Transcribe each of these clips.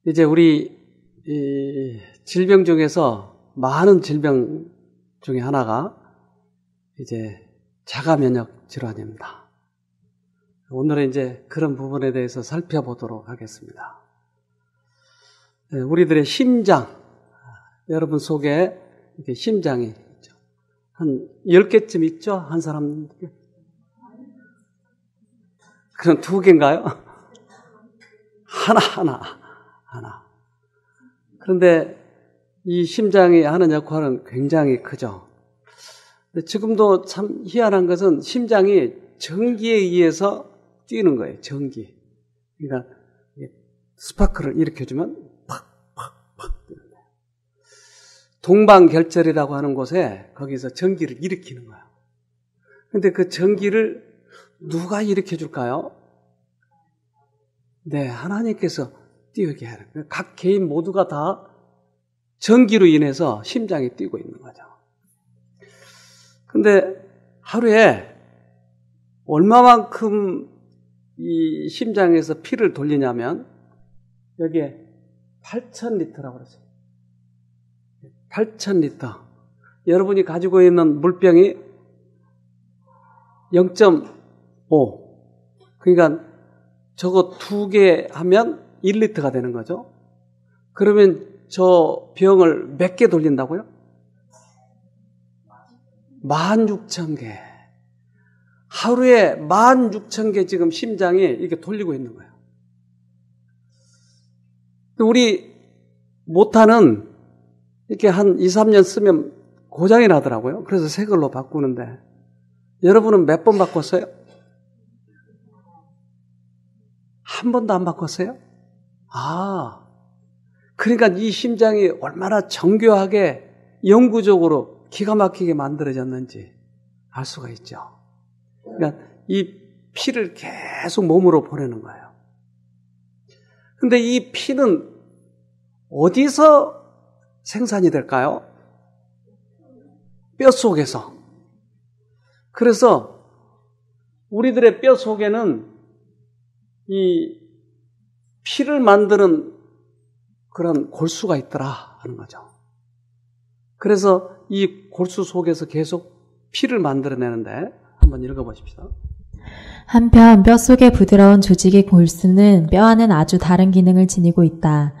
이제 우리 이 질병 중에서 많은 질병 중에 하나가 이제 자가 면역 질환입니다. 오늘은 이제 그런 부분에 대해서 살펴보도록 하겠습니다. 우리들의 심장, 여러분 속에 이렇게 심장이 있죠. 한 10개쯤 있죠? 한 사람. 그럼 2개인가요? 하나. 그런데 이 심장이 하는 역할은 굉장히 크죠. 근데 지금도 참 희한한 것은 심장이 전기에 의해서 뛰는 거예요. 전기. 그러니까 스파크를 일으켜주면 팍팍팍 뛰는 거예요. 동방결절이라고 하는 곳에 거기서 전기를 일으키는 거예요. 그런데 그 전기를 누가 일으켜줄까요? 네, 하나님께서 뛰게 하는 거예요. 각 개인 모두가 다 전기로 인해서 심장이 뛰고 있는 거죠. 근데 하루에 얼마만큼 이 심장에서 피를 돌리냐면 여기에 8,000리터라고 그러죠. 8,000리터. 여러분이 가지고 있는 물병이 0.5. 그러니까 저거 2개 하면 1리터가 되는 거죠. 그러면 저 병을 몇 개 돌린다고요? 16,000개. 하루에 16,000개 지금 심장이 이렇게 돌리고 있는 거예요. 우리 모타는 이렇게 한 2, 3년 쓰면 고장이 나더라고요. 그래서 새 걸로 바꾸는데 여러분은 몇 번 바꿨어요? 한 번도 안 바꿨어요? 그러니까 이 심장이 얼마나 정교하게 영구적으로 기가 막히게 만들어졌는지 알 수가 있죠. 그러니까 이 피를 계속 몸으로 보내는 거예요. 근데 이 피는 어디서 생산이 될까요? 뼈 속에서. 그래서 우리들의 뼈 속에는 이 피를 만드는 그런 골수가 있더라 하는 거죠. 그래서 이 골수 속에서 계속 피를 만들어내는데 한번 읽어보십시다. 한편 뼈 속의 부드러운 조직의 골수는 뼈와는 아주 다른 기능을 지니고 있다.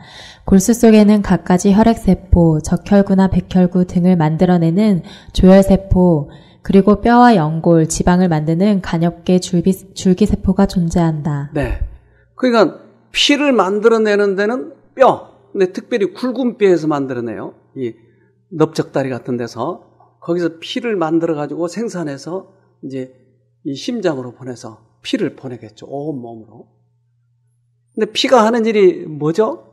골수 속에는 갖가지 혈액세포, 적혈구나 백혈구 등을 만들어내는 조혈세포, 그리고 뼈와 연골, 지방을 만드는 간엽계 줄기세포가 존재한다. 네. 그러니까 피를 만들어내는 데는 뼈, 근데 특별히 굵은 뼈에서 만들어내요. 이 넓적다리 같은 데서 거기서 피를 만들어가지고 생산해서 이제 이 심장으로 보내서 피를 보내겠죠. 온 몸으로. 근데 피가 하는 일이 뭐죠?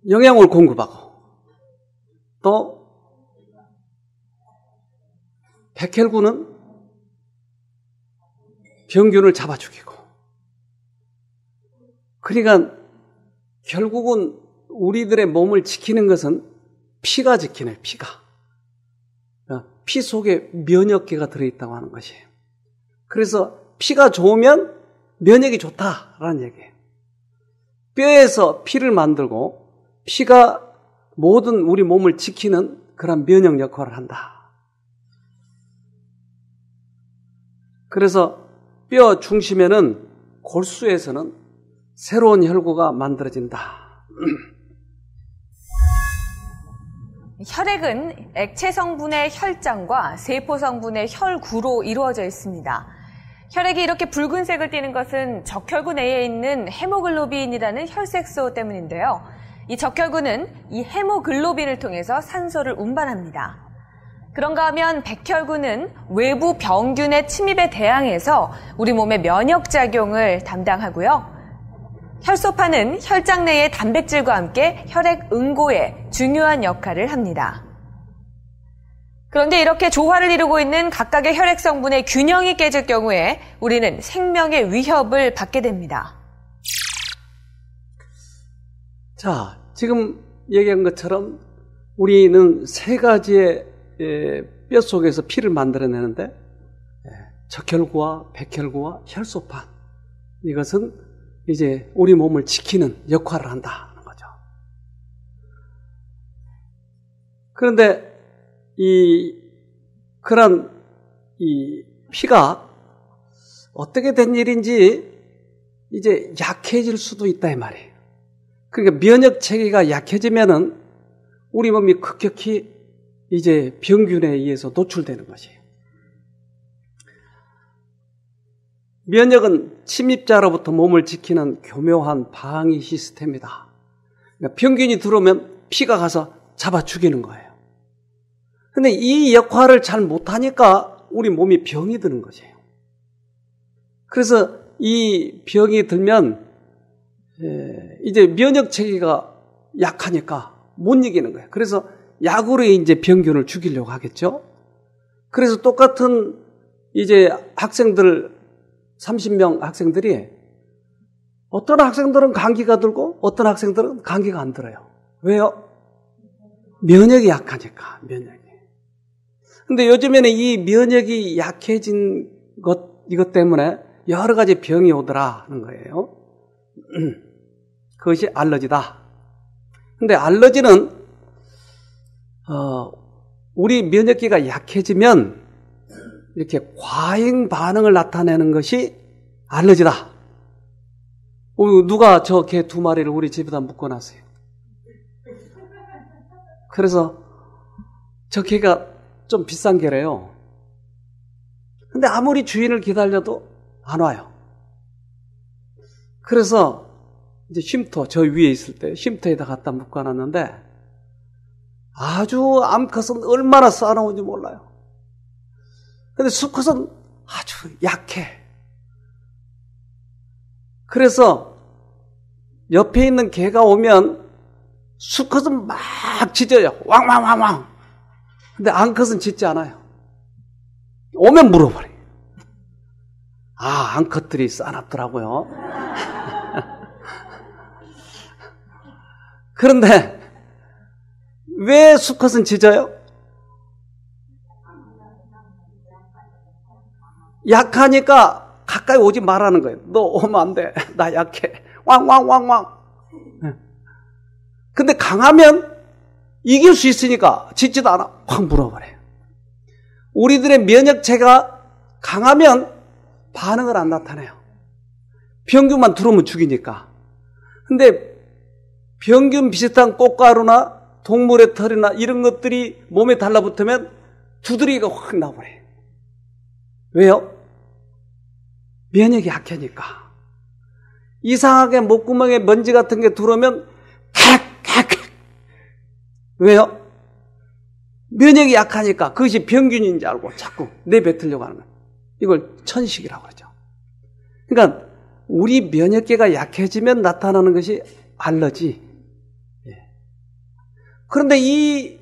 영양을 공급하고 또 백혈구는 병균을 잡아 죽이고. 그러니까 결국은 우리들의 몸을 지키는 것은 피가 지키네, 피가. 피 속에 면역계가 들어있다고 하는 것이에요. 그래서 피가 좋으면 면역이 좋다라는 얘기예요. 뼈에서 피를 만들고 피가 모든 우리 몸을 지키는 그런 면역 역할을 한다. 그래서 뼈 중심에는 골수에서는 새로운 혈구가 만들어진다. 혈액은 액체 성분의 혈장과 세포 성분의 혈구로 이루어져 있습니다. 혈액이 이렇게 붉은색을 띠는 것은 적혈구 내에 있는 헤모글로빈이라는 혈색소 때문인데요. 이 적혈구는 이 헤모글로빈을 통해서 산소를 운반합니다. 그런가 하면 백혈구는 외부 병균의 침입에 대항해서 우리 몸의 면역작용을 담당하고요. 혈소판은 혈장 내의 단백질과 함께 혈액 응고에 중요한 역할을 합니다. 그런데 이렇게 조화를 이루고 있는 각각의 혈액 성분의 균형이 깨질 경우에 우리는 생명의 위협을 받게 됩니다. 자, 지금 얘기한 것처럼 우리는 3가지의 뼈 속에서 피를 만들어내는데 적혈구와 백혈구와 혈소판 이것은 이제 우리 몸을 지키는 역할을 한다는 거죠. 그런데 그런 피가 어떻게 된 일인지 이제 약해질 수도 있다 이 말이에요. 그러니까 면역 체계가 약해지면은 우리 몸이 급격히 이제 병균에 의해서 노출되는 것이에요. 면역은 침입자로부터 몸을 지키는 교묘한 방위 시스템이다. 그러니까 병균이 들어오면 피가 가서 잡아 죽이는 거예요. 근데 이 역할을 잘 못하니까 우리 몸이 병이 드는 것이에요. 그래서 이 병이 들면 이제 면역 체계가 약하니까 못 이기는 거예요. 그래서 약으로 이제 병균을 죽이려고 하겠죠. 그래서 똑같은 이제 학생들 30명 학생들이 어떤 학생들은 감기가 들고 어떤 학생들은 감기가 안 들어요. 왜요? 면역이 약하니까, 면역이. 근데 요즘에는 이 면역이 약해진 이것 때문에 여러 가지 병이 오더라는 거예요. 그것이 알러지다. 근데 알러지는, 우리 면역기가 약해지면 이렇게 과잉 반응을 나타내는 것이 알러지다. 누가 저 개 2마리를 우리 집에다 묶어놨어요. 그래서 저 개가 좀 비싼 개래요. 근데 아무리 주인을 기다려도 안 와요. 그래서 이제 쉼터, 저 위에 있을 때 쉼터에다 갖다 묶어놨는데 아주 암컷은 얼마나 쌓아놓은지 몰라요. 근데 수컷은 아주 약해. 그래서 옆에 있는 개가 오면 수컷은 막 짖어요. 왕왕왕왕. 근데 암컷은 짖지 않아요. 오면 물어버려요. 아, 암컷들이 싸납더라고요. 그런데 왜 수컷은 짖어요? 약하니까 가까이 오지 말라는 거예요. 너 오면 안 돼. 나 약해. 왕왕왕왕. 근데 강하면 이길 수 있으니까 짖지도 않아. 확 물어버려요. 우리들의 면역체가 강하면 반응을 안 나타내요. 병균만 들어오면 죽이니까. 근데 병균 비슷한 꽃가루나 동물의 털이나 이런 것들이 몸에 달라붙으면 두드리기가 확 나버려요. 왜요? 면역이 약하니까. 이상하게 목구멍에 먼지 같은 게 들어오면 왜요? 면역이 약하니까 그것이 병균인지 알고 자꾸 내뱉으려고 하는 거예요. 이걸 천식이라고 하죠. 그러니까 우리 면역계가 약해지면 나타나는 것이 알러지. 그런데 이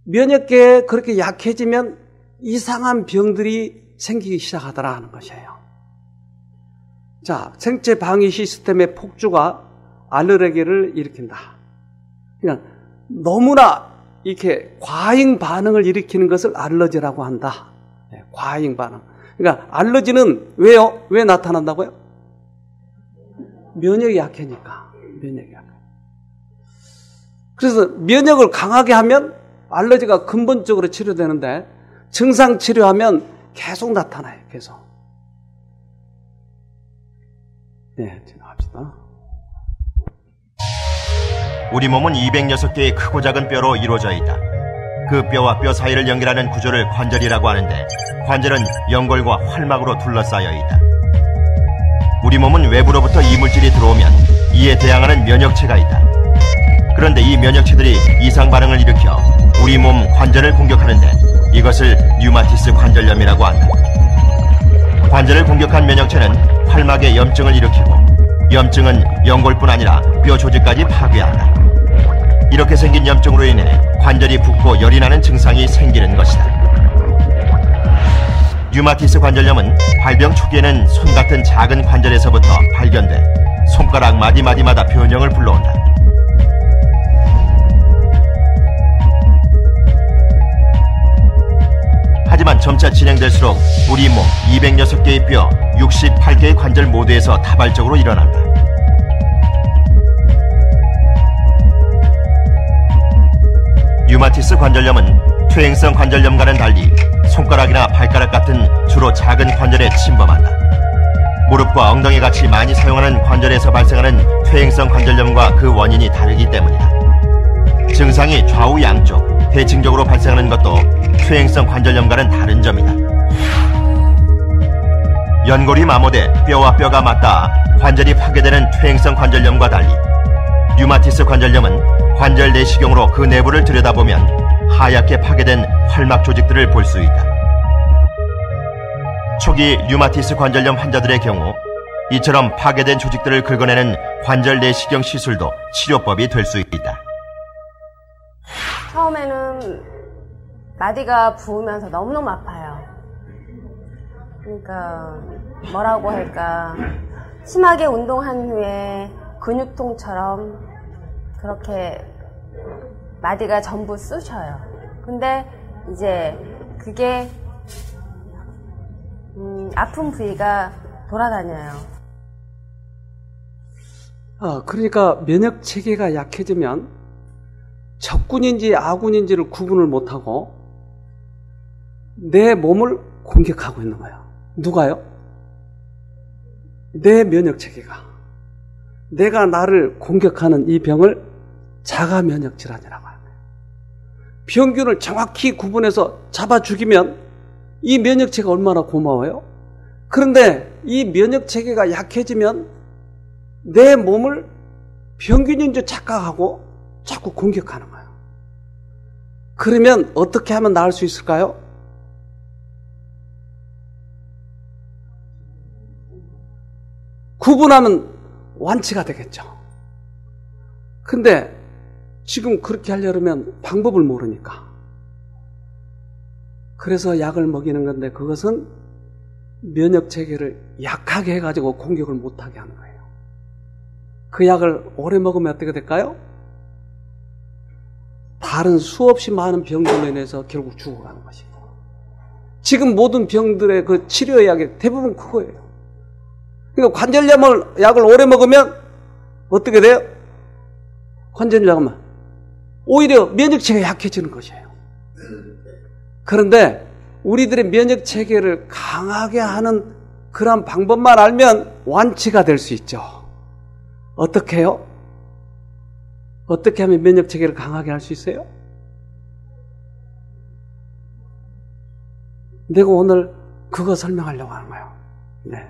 면역계가 그렇게 약해지면 이상한 병들이 생기기 시작하더라 하는 것이에요. 자, 생체 방위 시스템의 폭주가 알레르기를 일으킨다. 그러니까 너무나 이렇게 과잉 반응을 일으키는 것을 알러지라고 한다. 과잉 반응. 그러니까 알러지는 왜요? 왜 나타난다고요? 면역이 약하니까. 면역이 약해. 그래서 면역을 강하게 하면 알러지가 근본적으로 치료되는데 증상 치료하면 계속 나타나요. 계속. 네, 진행합시다. 우리 몸은 206개의 크고 작은 뼈로 이루어져 있다. 그 뼈와 뼈 사이를 연결하는 구조를 관절이라고 하는데 관절은 연골과 활막으로 둘러싸여 있다. 우리 몸은 외부로부터 이물질이 들어오면 이에 대항하는 면역체가 있다. 그런데 이 면역체들이 이상 반응을 일으켜 우리 몸 관절을 공격하는데 이것을 류마티스 관절염이라고 한다. 관절을 공격한 면역체는 활막에 염증을 일으키고 염증은 연골뿐 아니라 뼈 조직까지 파괴한다. 이렇게 생긴 염증으로 인해 관절이 붓고 열이 나는 증상이 생기는 것이다. 류마티스 관절염은 발병 초기에는 손 같은 작은 관절에서부터 발견돼 손가락 마디마디마다 변형을 불러온다. 하지만 점차 진행될수록 우리 몸 206개의 뼈, 68개의 관절 모두에서 다발적으로 일어난다. 류마티스 관절염은 퇴행성 관절염과는 달리 손가락이나 발가락 같은 주로 작은 관절에 침범한다. 무릎과 엉덩이 같이 많이 사용하는 관절에서 발생하는 퇴행성 관절염과 그 원인이 다르기 때문이다. 증상이 좌우 양쪽, 대칭적으로 발생하는 것도 퇴행성 관절염과는 다른 점이다. 연골이 마모돼 뼈와 뼈가 맞닿아 관절이 파괴되는 퇴행성 관절염과 달리 류마티스 관절염은 관절 내시경으로 그 내부를 들여다보면 하얗게 파괴된 활막 조직들을 볼 수 있다. 초기 류마티스 관절염 환자들의 경우 이처럼 파괴된 조직들을 긁어내는 관절 내시경 시술도 치료법이 될 수 있다. 처음에는 마디가 부으면서 너무너무 아파요. 그러니까 뭐라고 할까, 심하게 운동한 후에 근육통처럼 그렇게 마디가 전부 쑤셔요. 근데 이제 그게 아픈 부위가 돌아다녀요. 그러니까 면역 체계가 약해지면 적군인지 아군인지를 구분을 못하고 내 몸을 공격하고 있는 거예요. 누가요? 내 면역 체계가. 내가 나를 공격하는 이 병을 자가 면역 질환이라고 합니다. 병균을 정확히 구분해서 잡아 죽이면 이 면역 체계가 얼마나 고마워요? 그런데 이 면역 체계가 약해지면 내 몸을 병균인 줄 착각하고 자꾸 공격하는 거예요. 그러면 어떻게 하면 나을 수 있을까요? 구분하면 완치가 되겠죠. 근데 지금 그렇게 하려면 방법을 모르니까. 그래서 약을 먹이는 건데 그것은 면역 체계를 약하게 해가지고 공격을 못하게 하는 거예요. 그 약을 오래 먹으면 어떻게 될까요? 다른 수없이 많은 병들로 인해서 결국 죽어가는 것이고, 지금 모든 병들의 그 치료약이 대부분 그거예요. 그러니까 관절염을 약을 오래 먹으면 어떻게 돼요? 관절염은 오히려 면역체계가 약해지는 것이에요. 그런데 우리들의 면역체계를 강하게 하는 그런 방법만 알면 완치가 될 수 있죠. 어떻게 해요? 어떻게 하면 면역체계를 강하게 할 수 있어요? 내가 오늘 그거 설명하려고 하는 거예요. 네.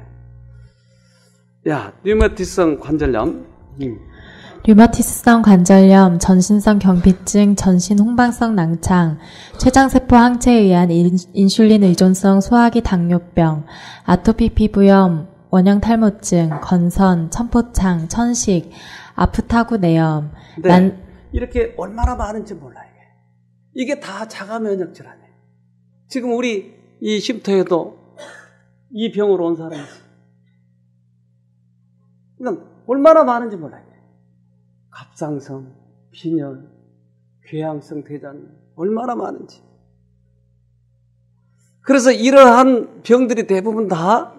류마티스성 관절염. 류마티스성 관절염, 전신성 경비증, 전신 홍방성 낭창, 췌장세포 항체에 의한 인슐린 의존성 소화기 당뇨병, 아토피 피부염, 원형 탈모증, 건선, 천포창, 천식, 아프타구 내염. 네. 이렇게 얼마나 많은지 몰라요. 이게 다 자가 면역 질환이에요. 지금 우리 이 쉼터에도 이 병으로 온 사람이 있어요. 그러니까 얼마나 많은지 몰라요. 갑상선, 빈혈, 궤양성 대장염, 얼마나 많은지. 그래서 이러한 병들이 대부분 다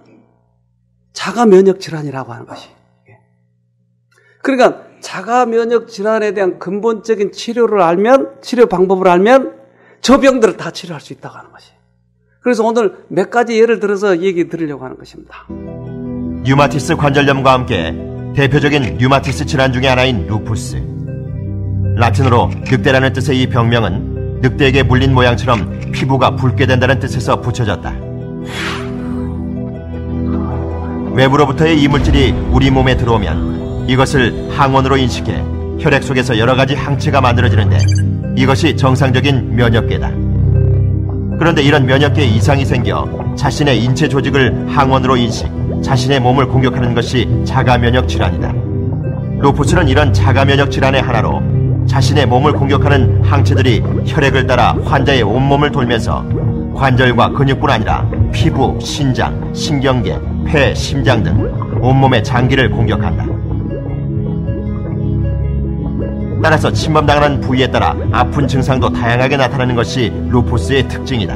자가 면역 질환이라고 하는 것이. 그러니까 자가 면역 질환에 대한 근본적인 치료 방법을 알면 저 병들을 다 치료할 수 있다고 하는 것이. 그래서 오늘 몇 가지 예를 들어서 얘기 드리려고 하는 것입니다. 류마티스 관절염과 함께 대표적인 류마티스 질환 중에 하나인 루푸스. 라틴어로 늑대라는 뜻의 이 병명은 늑대에게 물린 모양처럼 피부가 붉게 된다는 뜻에서 붙여졌다. 외부로부터의 이물질이 우리 몸에 들어오면 이것을 항원으로 인식해 혈액 속에서 여러 가지 항체가 만들어지는데 이것이 정상적인 면역계다. 그런데 이런 면역계에 이상이 생겨 자신의 인체 조직을 항원으로 인식, 자신의 몸을 공격하는 것이 자가면역 질환이다. 루푸스는 이런 자가면역 질환의 하나로 자신의 몸을 공격하는 항체들이 혈액을 따라 환자의 온몸을 돌면서 관절과 근육뿐 아니라 피부, 신장, 신경계, 폐, 심장 등 온몸의 장기를 공격한다. 따라서 침범당하는 부위에 따라 아픈 증상도 다양하게 나타나는 것이 루푸스의 특징이다.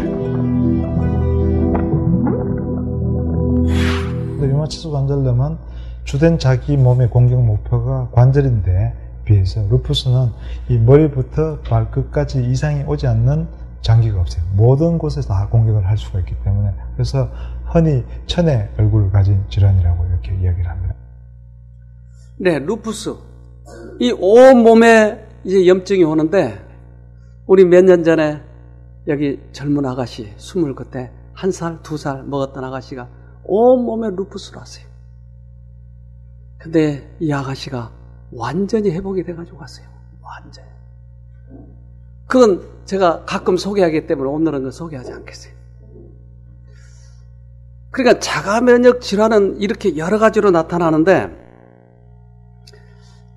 류마티스 관절염은 주된 자기 몸의 공격 목표가 관절인데 비해서 루푸스는 이 머리부터 발끝까지 이상이 오지 않는 장기가 없어요. 모든 곳에서 다 공격을 할 수가 있기 때문에 그래서 흔히 천의 얼굴을 가진 질환이라고 이렇게 이야기를 합니다. 네, 루푸스. 이 온몸에 이제 염증이 오는데 우리 몇 년 전에 여기 젊은 아가씨 20 그때 1살, 2살 먹었던 아가씨가 온몸에 루푸스로 왔어요. 근데 이 아가씨가 완전히 회복이 돼가지고 갔어요. 완전히. 그건 제가 가끔 소개하기 때문에 오늘은 그 소개하지 않겠어요. 그러니까 자가 면역 질환은 이렇게 여러 가지로 나타나는데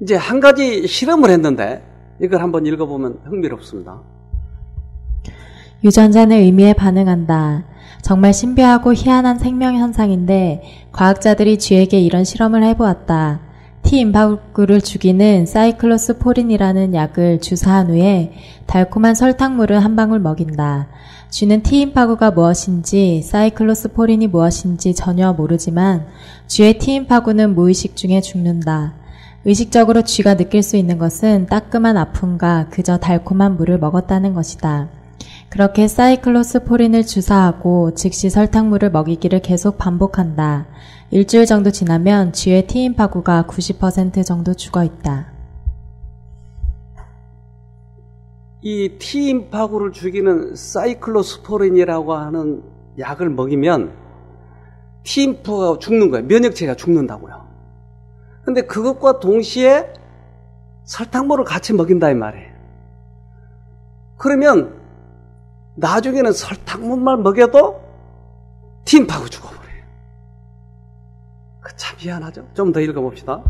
이제 한 가지 실험을 했는데 이걸 한번 읽어보면 흥미롭습니다. 유전자는 의미에 반응한다. 정말 신비하고 희한한 생명 현상인데 과학자들이 쥐에게 이런 실험을 해보았다. T임파구를 죽이는 사이클로스포린이라는 약을 주사한 후에 달콤한 설탕물을 한 방울 먹인다. 쥐는 T임파구가 무엇인지 사이클로스포린이 무엇인지 전혀 모르지만 쥐의 T임파구는 무의식 중에 죽는다. 의식적으로 쥐가 느낄 수 있는 것은 따끔한 아픔과 그저 달콤한 물을 먹었다는 것이다. 그렇게 사이클로스포린을 주사하고 즉시 설탕물을 먹이기를 계속 반복한다. 일주일 정도 지나면 쥐의 T임파구가 90% 정도 죽어있다. 이 T임파구를 죽이는 사이클로스포린이라고 하는 약을 먹이면 T임파구가 죽는 거예요. 면역체가 죽는다고요. 근데 그것과 동시에 설탕물을 같이 먹인다 이 말이에요. 그러면 나중에는 설탕물만 먹여도 T임파구 죽어버려요. 참 희한하죠? 좀 더 읽어봅시다.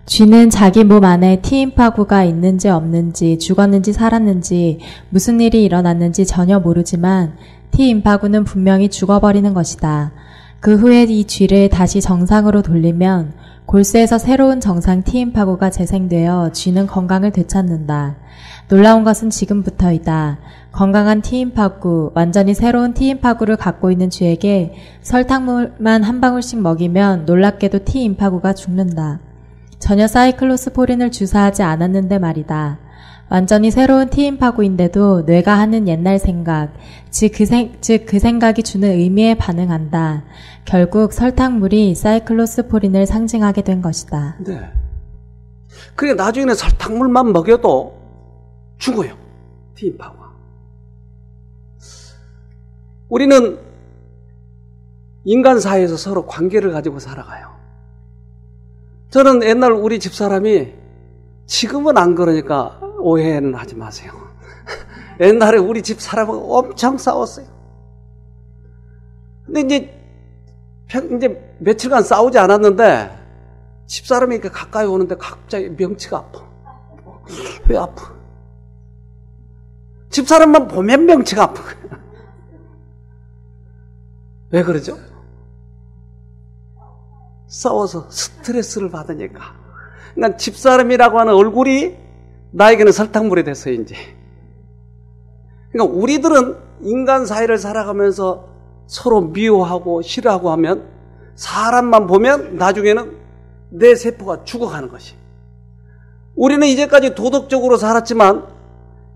쥐는 자기 몸 안에 T임파구가 있는지 없는지 죽었는지 살았는지 무슨 일이 일어났는지 전혀 모르지만 T임파구는 분명히 죽어버리는 것이다. 그 후에 이 쥐를 다시 정상으로 돌리면 골수에서 새로운 정상 T임파구가 재생되어 쥐는 건강을 되찾는다. 놀라운 것은 지금부터이다. 건강한 T임파구, 완전히 새로운 T임파구를 갖고 있는 쥐에게 설탕물만 한 방울씩 먹이면 놀랍게도 T임파구가 죽는다. 전혀 사이클로스포린을 주사하지 않았는데 말이다. 완전히 새로운 T임파구인데도 뇌가 하는 옛날 생각, 즉 그 생각이 주는 의미에 반응한다. 결국 설탕물이 사이클로스포린을 상징하게 된 것이다. 네. 그게 나중에는 설탕물만 먹여도 죽어요. T임파구가. 우리는 인간 사회에서 서로 관계를 가지고 살아가요. 저는 옛날 우리 집사람이 지금은 안 그러니까 오해는 하지 마세요. 옛날에 우리 집사람하고 엄청 싸웠어요. 근데 이제 며칠간 싸우지 않았는데 집사람이 이렇게 가까이 오는데 갑자기 명치가 아파. 왜 아파? 집사람만 보면 명치가 아파. 왜 그러죠? 싸워서 스트레스를 받으니까. 그러니까 집사람이라고 하는 얼굴이 나에게는 설탕물이 됐어요, 이제. 그러니까 우리들은 인간 사회를 살아가면서 서로 미워하고 싫어하고 하면 사람만 보면 나중에는 내 세포가 죽어가는 것이. 우리는 이제까지 도덕적으로 살았지만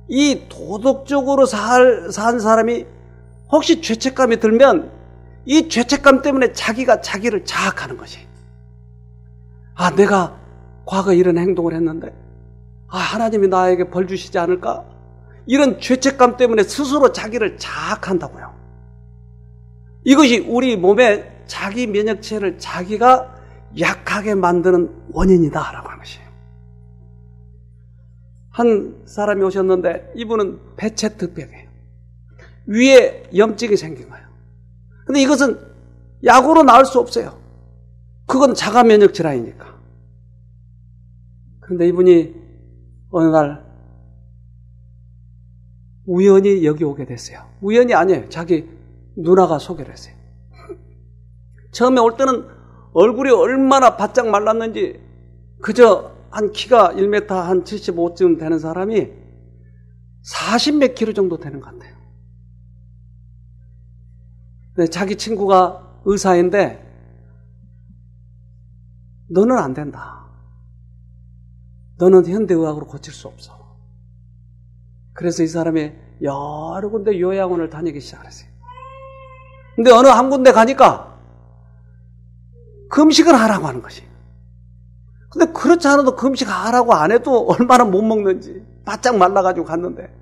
이 도덕적으로 산 사람이 혹시 죄책감이 들면 이 죄책감 때문에 자기가 자기를 자학하는 것이. 아, 내가 과거에 이런 행동을 했는데 하나님이 나에게 벌 주시지 않을까? 이런 죄책감 때문에 스스로 자기를 자학한다고요. 이것이 우리 몸의 자기 면역체를 자기가 약하게 만드는 원인이다라고 하는 것이에요. 한 사람이 오셨는데 이분은 베체트병이에요. 위에 염증이 생긴 거예요. 근데 이것은 약으로 나을 수 없어요. 그건 자가 면역 질환이니까. 그런데 이분이 어느 날 우연히 여기 오게 됐어요. 우연이 아니에요. 자기 누나가 소개를 했어요. 처음에 올 때는 얼굴이 얼마나 바짝 말랐는지 그저 한 키가 1m 한 75쯤 되는 사람이 40몇 킬로 정도 되는 것 같아요. 근데 자기 친구가 의사인데 너는 안 된다. 너는 현대의학으로 고칠 수 없어. 그래서 이 사람이 여러 군데 요양원을 다니기 시작했어요. 근데 어느 한 군데 가니까 금식을 하라고 하는 것이. 근데 그렇지 않아도 금식 하라고 안 해도 얼마나 못 먹는지 바짝 말라가지고 갔는데.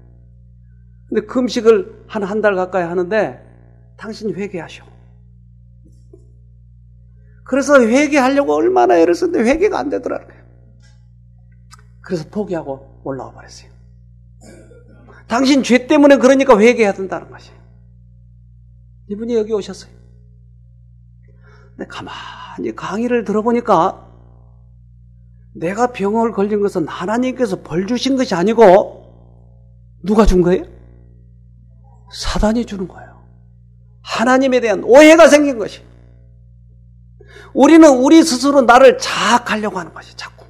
근데 금식을 한 달 가까이 하는데 당신이 회개하셔. 그래서 회개하려고 얼마나 애를 썼는데 회개가 안 되더라고요. 그래서 포기하고 올라와 버렸어요. 당신 죄 때문에 그러니까 회개해야 된다는 것이에요. 이분이 여기 오셨어요. 근데 가만히 강의를 들어보니까 내가 병을 걸린 것은 하나님께서 벌 주신 것이 아니고 누가 준 거예요? 사단이 주는 거예요. 하나님에 대한 오해가 생긴 것이. 우리는 우리 스스로 나를 자학하려고 하는 것이 자꾸.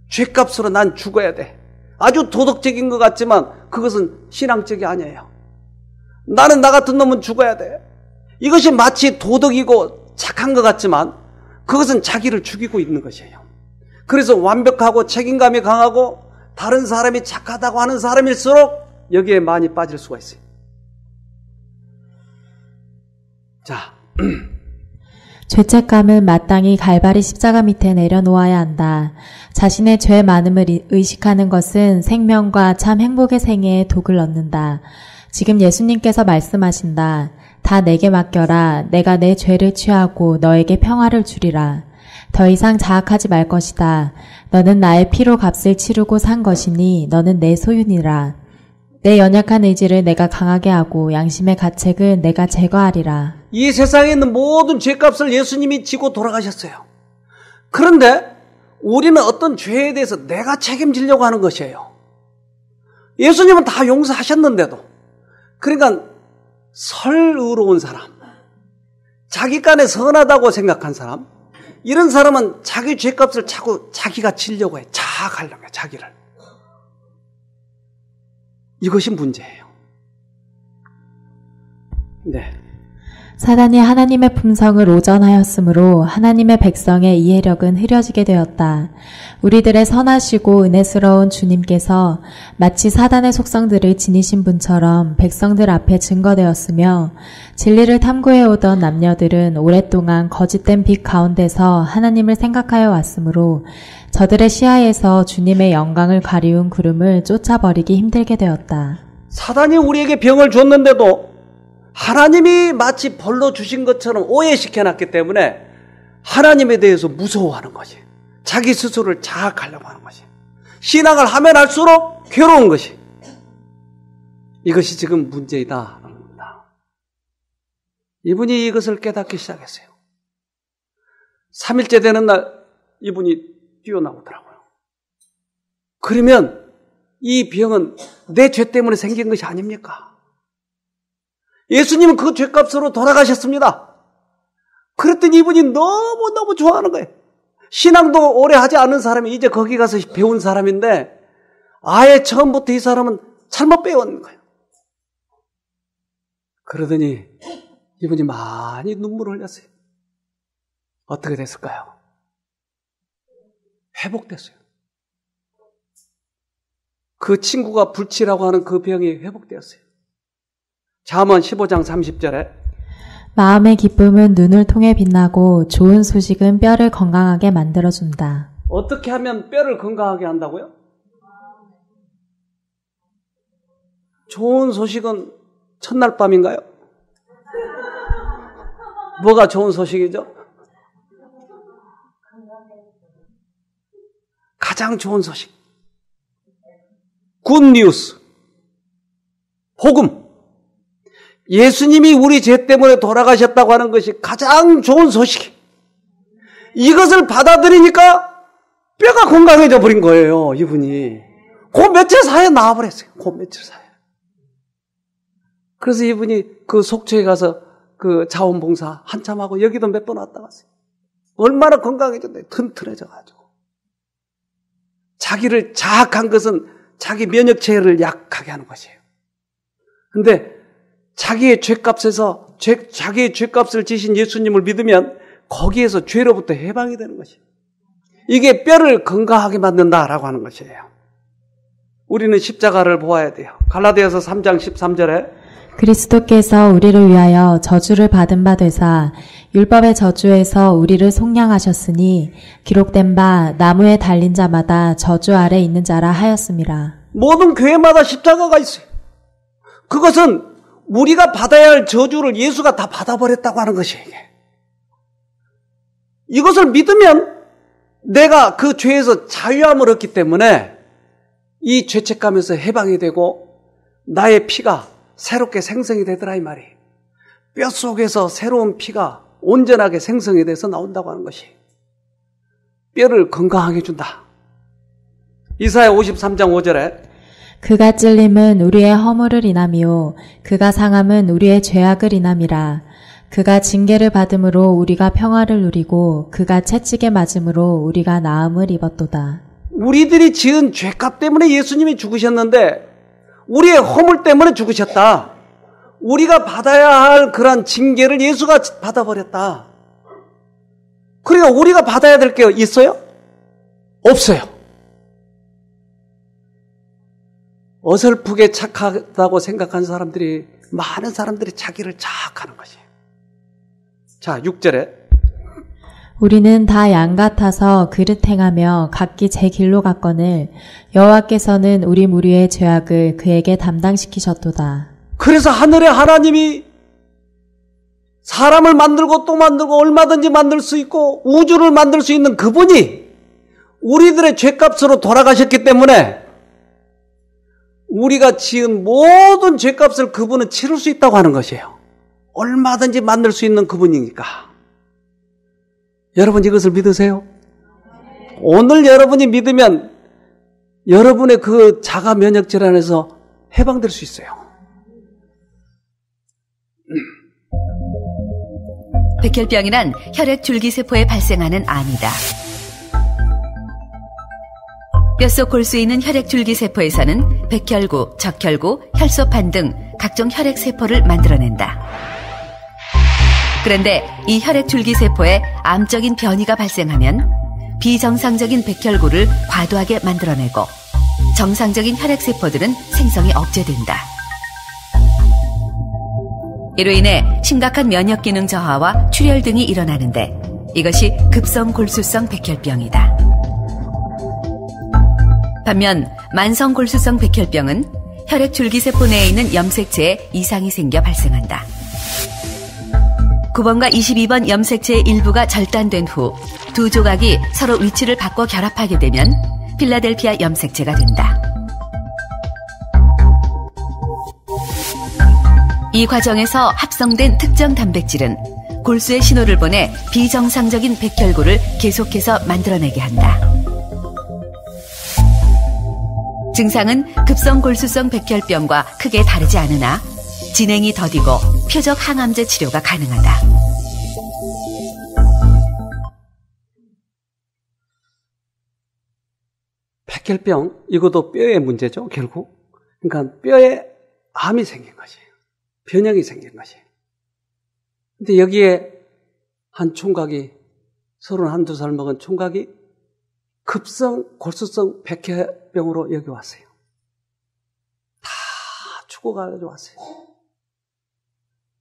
죄값으로 난 죽어야 돼. 아주 도덕적인 것 같지만 그것은 신앙적이 아니에요. 나는 나 같은 놈은 죽어야 돼. 이것이 마치 도덕이고 착한 것 같지만 그것은 자기를 죽이고 있는 것이에요. 그래서 완벽하고 책임감이 강하고 다른 사람이 착하다고 하는 사람일수록 여기에 많이 빠질 수가 있어요. 자, 죄책감은 마땅히 갈바리 십자가 밑에 내려놓아야 한다. 자신의 죄 많음을 의식하는 것은 생명과 참 행복의 생애에 독을 넣는다. 지금 예수님께서 말씀하신다. 다 내게 맡겨라. 내가 내 죄를 취하고 너에게 평화를 주리라. 더 이상 자학하지 말 것이다. 너는 나의 피로 값을 치르고 산 것이니 너는 내 소유니라. 내 연약한 의지를 내가 강하게 하고 양심의 가책을 내가 제거하리라. 이 세상에 있는 모든 죄값을 예수님이 지고 돌아가셨어요. 그런데 우리는 어떤 죄에 대해서 내가 책임지려고 하는 것이에요. 예수님은 다 용서하셨는데도. 그러니까 설의로운 사람, 자기 간에 선하다고 생각한 사람, 이런 사람은 자기 죄값을 자꾸 자기가 지려고 해. 자학하려고 해, 자기를. 이것이 문제예요. 네. 사단이 하나님의 품성을 오전하였으므로 하나님의 백성의 이해력은 흐려지게 되었다. 우리들의 선하시고 은혜스러운 주님께서 마치 사단의 속성들을 지니신 분처럼 백성들 앞에 증거되었으며 진리를 탐구해오던 남녀들은 오랫동안 거짓된 빛 가운데서 하나님을 생각하여 왔으므로 저들의 시야에서 주님의 영광을 가리운 구름을 쫓아버리기 힘들게 되었다. 사단이 우리에게 병을 줬는데도 하나님이 마치 벌로 주신 것처럼 오해시켜놨기 때문에 하나님에 대해서 무서워하는 것이, 자기 스스로를 자학하려고 하는 것이, 신앙을 하면 할수록 괴로운 것이, 이것이 지금 문제이다. 이분이 이것을 깨닫기 시작했어요. 3일째 되는 날 이분이 뛰어나오더라고요. 그러면 이 병은 내 죄 때문에 생긴 것이 아닙니까? 예수님은 그 죄값으로 돌아가셨습니다. 그랬더니 이분이 너무너무 좋아하는 거예요. 신앙도 오래 하지 않은 사람이 이제 거기 가서 배운 사람인데 아예 처음부터 이 사람은 잘못 배운 거예요. 그러더니 이분이 많이 눈물을 흘렸어요. 어떻게 됐을까요? 회복됐어요. 그 친구가 불치라고 하는 그 병이 회복되었어요. 잠언 15장 30절에 마음의 기쁨은 눈을 통해 빛나고 좋은 소식은 뼈를 건강하게 만들어준다. 어떻게 하면 뼈를 건강하게 한다고요? 좋은 소식은 첫날 밤인가요? 뭐가 좋은 소식이죠? 가장 좋은 소식. 굿뉴스. 복음. 예수님이 우리 죄 때문에 돌아가셨다고 하는 것이 가장 좋은 소식. 이것을 받아들이니까 뼈가 건강해져 버린 거예요, 이분이. 그 며칠 사이에 나와버렸어요. 그 며칠 사이에. 그래서 이분이 그 속초에 가서 그 자원봉사 한참 하고 여기도 몇 번 왔다 갔어요. 얼마나 건강해졌나요? 튼튼해져가지고. 자기를 자학한 것은 자기 면역체계를 약하게 하는 것이에요. 근데 자기의 죄값에서 자기의 죄값을 지신 예수님을 믿으면 거기에서 죄로부터 해방이 되는 것이에요. 이게 뼈를 건강하게 만든다라고 하는 것이에요. 우리는 십자가를 보아야 돼요. 갈라디아서 3장 13절에 그리스도께서 우리를 위하여 저주를 받은 바 되사 율법의 저주에서 우리를 속량하셨으니 기록된 바 나무에 달린 자마다 저주 아래 있는 자라 하였음이라. 모든 교회마다 십자가가 있어요. 그것은 우리가 받아야 할 저주를 예수가 다 받아버렸다고 하는 것이에요. 이것을 믿으면 내가 그 죄에서 자유함을 얻기 때문에 이 죄책감에서 해방이 되고 나의 피가 새롭게 생성이 되더라 이 말이. 뼛속에서 새로운 피가 온전하게 생성이 돼서 나온다고 하는 것이 뼈를 건강하게 준다. 이사야 53장 5절에 그가 찔림은 우리의 허물을 인함이요 그가 상함은 우리의 죄악을 인함이라. 그가 징계를 받음으로 우리가 평화를 누리고 그가 채찍에 맞음으로 우리가 나음을 입었도다. 우리들이 지은 죄값 때문에 예수님이 죽으셨는데 우리의 허물 때문에 죽으셨다. 우리가 받아야 할 그런 징계를 예수가 받아버렸다. 그러니까 우리가 받아야 될 게 있어요? 없어요. 어설프게 착하다고 생각한 사람들이, 많은 사람들이 자기를 자학하는 것이에요. 자, 6절에 우리는 다 양 같아서 그릇 행하며 각기 제 길로 갔거늘 여호와께서는 우리 무리의 죄악을 그에게 담당시키셨도다. 그래서 하늘의 하나님이 사람을 만들고 또 만들고 얼마든지 만들 수 있고 우주를 만들 수 있는 그분이 우리들의 죄값으로 돌아가셨기 때문에 우리가 지은 모든 죄값을 그분은 치를 수 있다고 하는 것이에요. 얼마든지 만들 수 있는 그분이니까. 여러분 이것을 믿으세요? 오늘 여러분이 믿으면 여러분의 그 자가 면역 질환에서 해방될 수 있어요. 백혈병이란 혈액 줄기세포에 발생하는 암이다. 뼛속 골수에 있는 혈액 줄기세포에서는 백혈구, 적혈구, 혈소판 등 각종 혈액세포를 만들어낸다. 그런데 이 혈액 줄기세포에 암적인 변이가 발생하면 비정상적인 백혈구를 과도하게 만들어내고 정상적인 혈액세포들은 생성이 억제된다. 이로 인해 심각한 면역기능 저하와 출혈 등이 일어나는데 이것이 급성골수성 백혈병이다. 반면 만성골수성 백혈병은 혈액 줄기세포 내에 있는 염색체에 이상이 생겨 발생한다. 9번과 22번 염색체의 일부가 절단된 후 두 조각이 서로 위치를 바꿔 결합하게 되면 필라델피아 염색체가 된다. 이 과정에서 합성된 특정 단백질은 골수에 신호를 보내 비정상적인 백혈구를 계속해서 만들어내게 한다. 증상은 급성골수성 백혈병과 크게 다르지 않으나 진행이 더디고 표적 항암제 치료가 가능하다. 백혈병, 이것도 뼈의 문제죠, 결국. 그러니까 뼈에 암이 생긴 것이에요. 변형이 생긴 것이에요. 근데 여기에 한 총각이 31~32살 먹은 총각이 급성 골수성 백혈병으로 여기 왔어요. 다 죽어가지고 왔어요.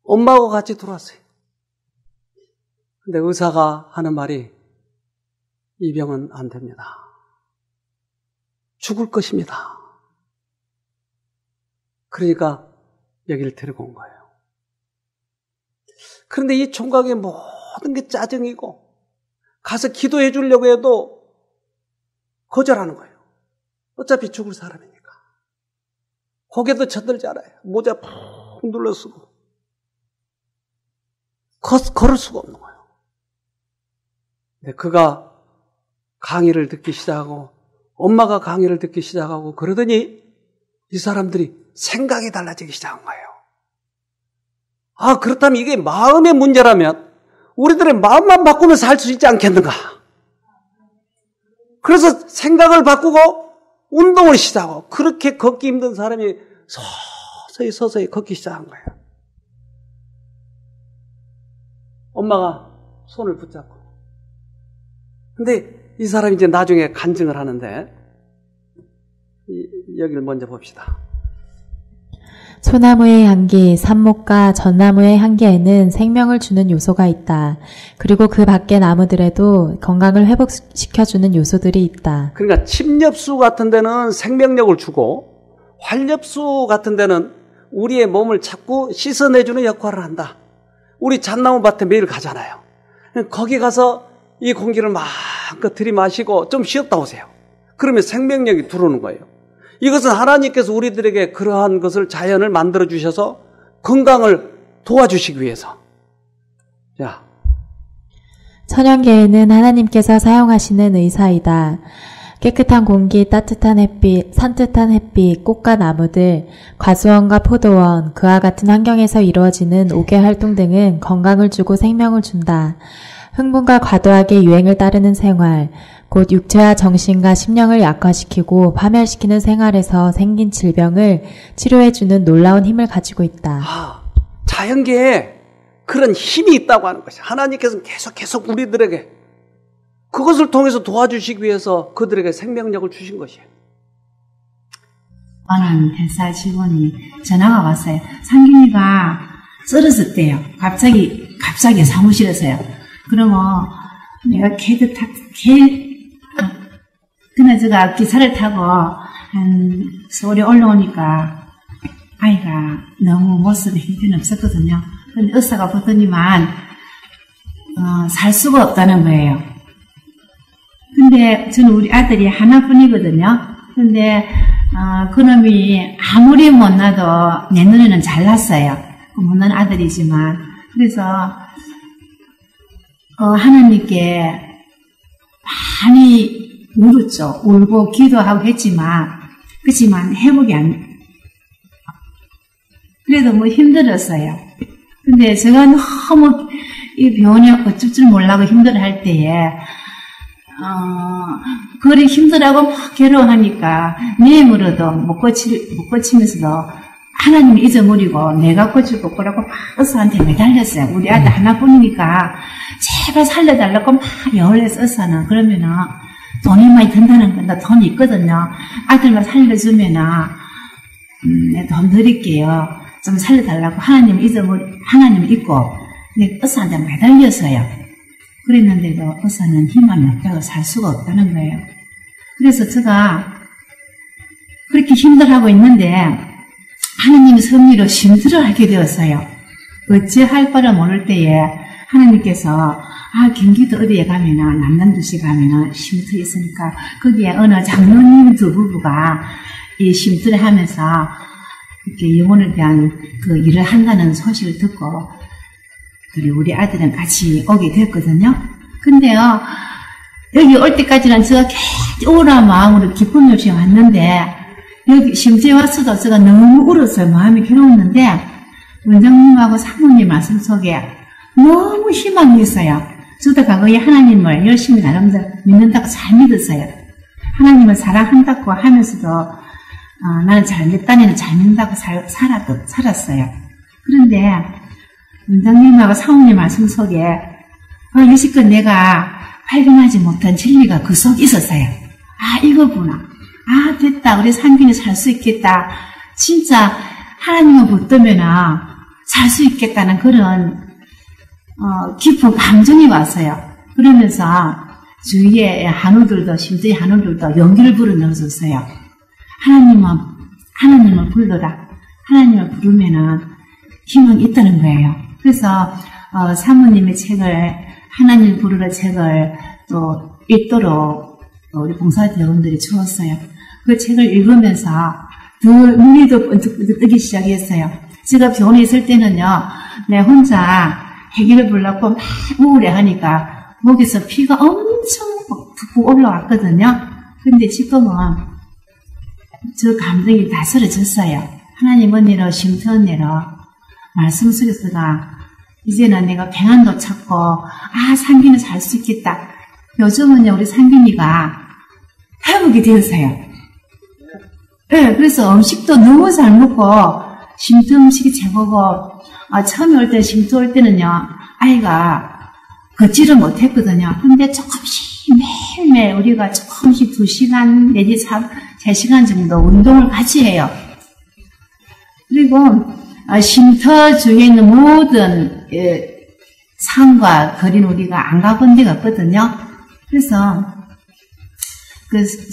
엄마하고 같이 들어왔어요. 근데 의사가 하는 말이 이 병은 안 됩니다. 죽을 것입니다. 그러니까 여기를 데리고 온 거예요. 그런데 이 총각의 모든 게 짜증이고 가서 기도해 주려고 해도 거절하는 거예요. 어차피 죽을 사람이니까. 고개도 쳐들지 않아요. 모자 푹 눌러 쓰고 걸을 수가 없는 거예요. 근데 그가 강의를 듣기 시작하고 엄마가 강의를 듣기 시작하고 그러더니 이 사람들이 생각이 달라지기 시작한 거예요. 아, 그렇다면 이게 마음의 문제라면 우리들의 마음만 바꾸면 살 수 있지 않겠는가? 그래서 생각을 바꾸고 운동을 시작하고 그렇게 걷기 힘든 사람이 서서히 걷기 시작한 거예요. 엄마가 손을 붙잡고. 근데 이 사람이 이제 나중에 간증을 하는데, 여기를 먼저 봅시다. 소나무의 향기, 삽목과 전나무의 향기에는 생명을 주는 요소가 있다. 그리고 그 밖의 나무들에도 건강을 회복시켜주는 요소들이 있다. 그러니까 침엽수 같은 데는 생명력을 주고 활엽수 같은 데는 우리의 몸을 자꾸 씻어내주는 역할을 한다. 우리 잣나무 밭에 매일 가잖아요. 거기 가서 이 공기를 마음껏 들이마시고 좀 쉬었다 오세요. 그러면 생명력이 들어오는 거예요. 이것은 하나님께서 우리들에게 그러한 것을 자연을 만들어 주셔서 건강을 도와주시기 위해서. 자, 천연계에는 하나님께서 사용하시는 의사이다. 깨끗한 공기, 따뜻한 햇빛, 산뜻한 햇빛, 꽃과 나무들, 과수원과 포도원, 그와 같은 환경에서 이루어지는 5개 활동 등은 건강을 주고 생명을 준다. 흥분과 과도하게 유행을 따르는 생활, 곧 육체와 정신과 심령을 약화시키고 파멸시키는 생활에서 생긴 질병을 치료해주는 놀라운 힘을 가지고 있다. 자연계에 그런 힘이 있다고 하는 것이 하나님께서는 계속 우리들에게 그것을 통해서 도와주시기 위해서 그들에게 생명력을 주신 것이에요. 어느 회사 직원이 전화가 왔어요. 상균이가 쓰러졌대요. 갑자기 사무실에서요. 그러면 내가 그나저가 기차를 타고 한 서울에 올라오니까 아이가 너무 모습에 형편이 없었거든요. 근데 의사가 보더니만 살 수가 없다는 거예요. 근데 저는 우리 아들이 하나뿐이거든요. 근데 그놈이 아무리 못나도 내 눈에는 잘났어요. 못난 아들이지만. 그래서 하나님께 많이 울었죠. 울고 기도하고 했지만, 그렇지만 회복이 그래도 뭐 힘들었어요. 근데 제가 너무 이 병원에 어쩔 줄 몰라고 힘들어할 때에, 그리 힘들하고 막 괴로워하니까, 내 힘으로도 못 고치면서도 하나님을 잊어버리고 내가 고칠 것 거라고 막 의사한테 매달렸어요. 우리 아들 하나뿐이니까 제발 살려달라고 막 열해서 의사는 그러면은 돈이 많이 든다는 건 나 돈이 있거든요. 아들만 살려주면은 돈 드릴게요. 좀 살려달라고 하나님을 잊고 내가 의사한테 매달렸어요. 그랬는데도 의사는 희망이 없다고 살 수가 없다는 거예요. 그래서 제가 그렇게 힘들어하고 있는데 하나님의 섭리로 쉼터를 하게 되었어요. 어찌할 바를 모를 때에 하나님께서 경기도 어디에 가면은 남남도시 가면은 쉼터 있으니까 거기에 어느 장로님 두 부부가 이 쉼터를 하면서 이렇게 영혼에 대한 그 일을 한다는 소식을 듣고 그리고 우리 아들은 같이 오게 됐거든요. 근데요 여기 올 때까지는 제가 계속 우울한 마음으로 기쁜 요시 왔는데 여기 쉼터에 왔어도 제가 너무 울었어요. 마음이 괴로웠는데 원장님하고 사모님 말씀 속에 너무 희망이 있어요. 저도 과거에 하나님을 열심히 나름대로 믿는다고 잘 믿었어요. 하나님을 사랑한다고 하면서도 나는 내 딴에는 잘 믿는다고 살았어요. 그런데 원장님하고 사모님 말씀 속에 여지껏 내가 발견하지 못한 진리가 그 속에 있었어요. 이거구나. 됐다. 우리 상균이 살 수 있겠다. 진짜 하나님을 붙들면 살 수 있겠다는 그런 깊은 감정이 왔어요. 그러면서 주위에 한우들도 심지어 한우들도 용기를 불어넣어줬어요. 하나님을 불러라. 하나님을 부르면은 희망이 있다는 거예요. 그래서 사모님의 책을 하나님 부르라 책을 또 읽도록 우리 봉사대원들이 주었어요. 그 책을 읽으면서 더 눈이 더 번쩍번쩍 뜨기 시작했어요. 제가 병원에 있을 때는요, 내 혼자 해기를 불렀고 막 우울해하니까 목에서 피가 엄청 푹 올라왔거든요. 근데 지금은 저 감정이 다 사라졌어요. 하나님 언니로 쉼터 언니로 말씀 속에서가 이제는 내가 평안도 찾고 상균이 살 수 있겠다. 요즘은요 우리 상균이가 회복이 되었어요. 네, 그래서 음식도 너무 잘 먹고 쉼터 음식이 최고고 처음에 올 때 쉼터 올 때는요 아이가 걷지를 못했거든요. 근데 조금씩 매일매일 우리가 조금씩 2시간 내지 3시간 정도 운동을 같이 해요. 그리고 쉼터 중에 있는 모든 산과 거리는 우리가 안 가본 데가 없거든요. 그래서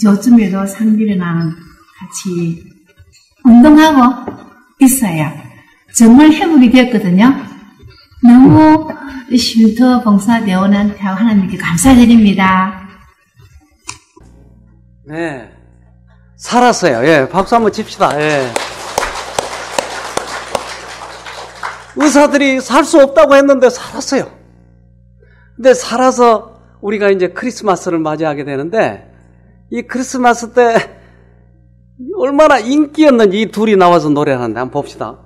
요즘에도 상길이랑 같이 운동하고 있어요. 정말 회복이 되었거든요. 너무 쉼터 봉사대원한테 하나님께 감사드립니다. 네, 살았어요. 예, 박수 한번 칩시다. 예. 의사들이 살 수 없다고 했는데 살았어요. 근데 살아서 우리가 이제 크리스마스를 맞이하게 되는데, 이 크리스마스 때 얼마나 인기였는지 이 둘이 나와서 노래를 하는데 한번 봅시다.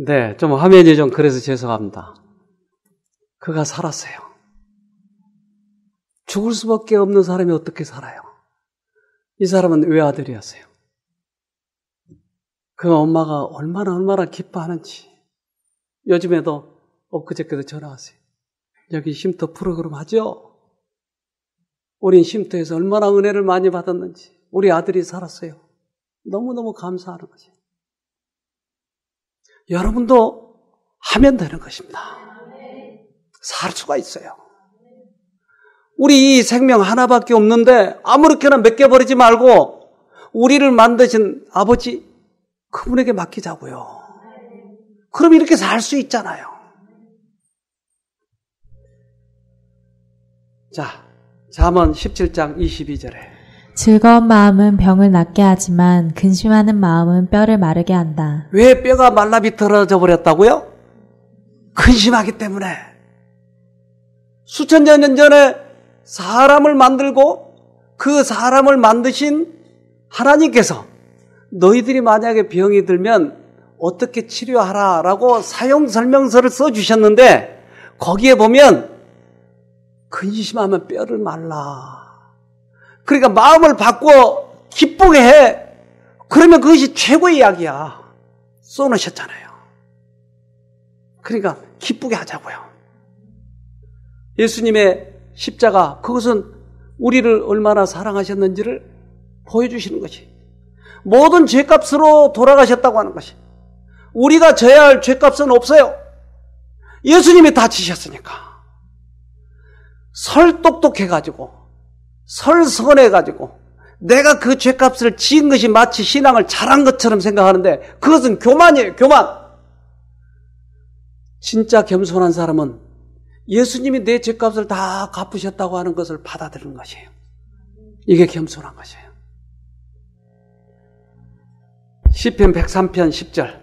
네, 좀 화면이 좀 그래서 죄송합니다. 그가 살았어요. 죽을 수밖에 없는 사람이 어떻게 살아요? 이 사람은 외아들이었어요. 그 엄마가 얼마나 기뻐하는지. 요즘에도 엊그저께도 전화 왔어요. 여기 쉼터 프로그램 하죠? 우린 쉼터에서 얼마나 은혜를 많이 받았는지. 우리 아들이 살았어요. 너무너무 감사하는 거지. 여러분도 하면 되는 것입니다. 살 수가 있어요. 우리 이 생명 하나밖에 없는데 아무렇게나 맡겨버리지 말고 우리를 만드신 아버지 그분에게 맡기자고요. 그럼 이렇게 살 수 있잖아요. 자, 잠언 17장 22절에 즐거운 마음은 병을 낫게 하지만 근심하는 마음은 뼈를 마르게 한다. 왜 뼈가 말라 비틀어져 버렸다고요? 근심하기 때문에. 수천 년 전에 사람을 만들고 그 사람을 만드신 하나님께서 너희들이 만약에 병이 들면 어떻게 치료하라라고 사용 설명서를 써주셨는데 거기에 보면 근심하면 뼈를 말라. 그러니까 마음을 바꿔 기쁘게 해. 그러면 그것이 최고의 이야기야. 써놓으셨잖아요. 그러니까 기쁘게 하자고요. 예수님의 십자가, 그것은 우리를 얼마나 사랑하셨는지를 보여주시는 것이. 모든 죄값으로 돌아가셨다고 하는 것이. 우리가 져야 할 죄값은 없어요. 예수님이 다 지셨으니까. 설 똑똑해가지고 설 선해가지고 내가 그 죄값을 지은 것이 마치 신앙을 잘한 것처럼 생각하는데 그것은 교만이에요. 교만. 진짜 겸손한 사람은 예수님이 내 죄값을 다 갚으셨다고 하는 것을 받아들이는 것이에요. 이게 겸손한 것이에요. 시편 103편 10절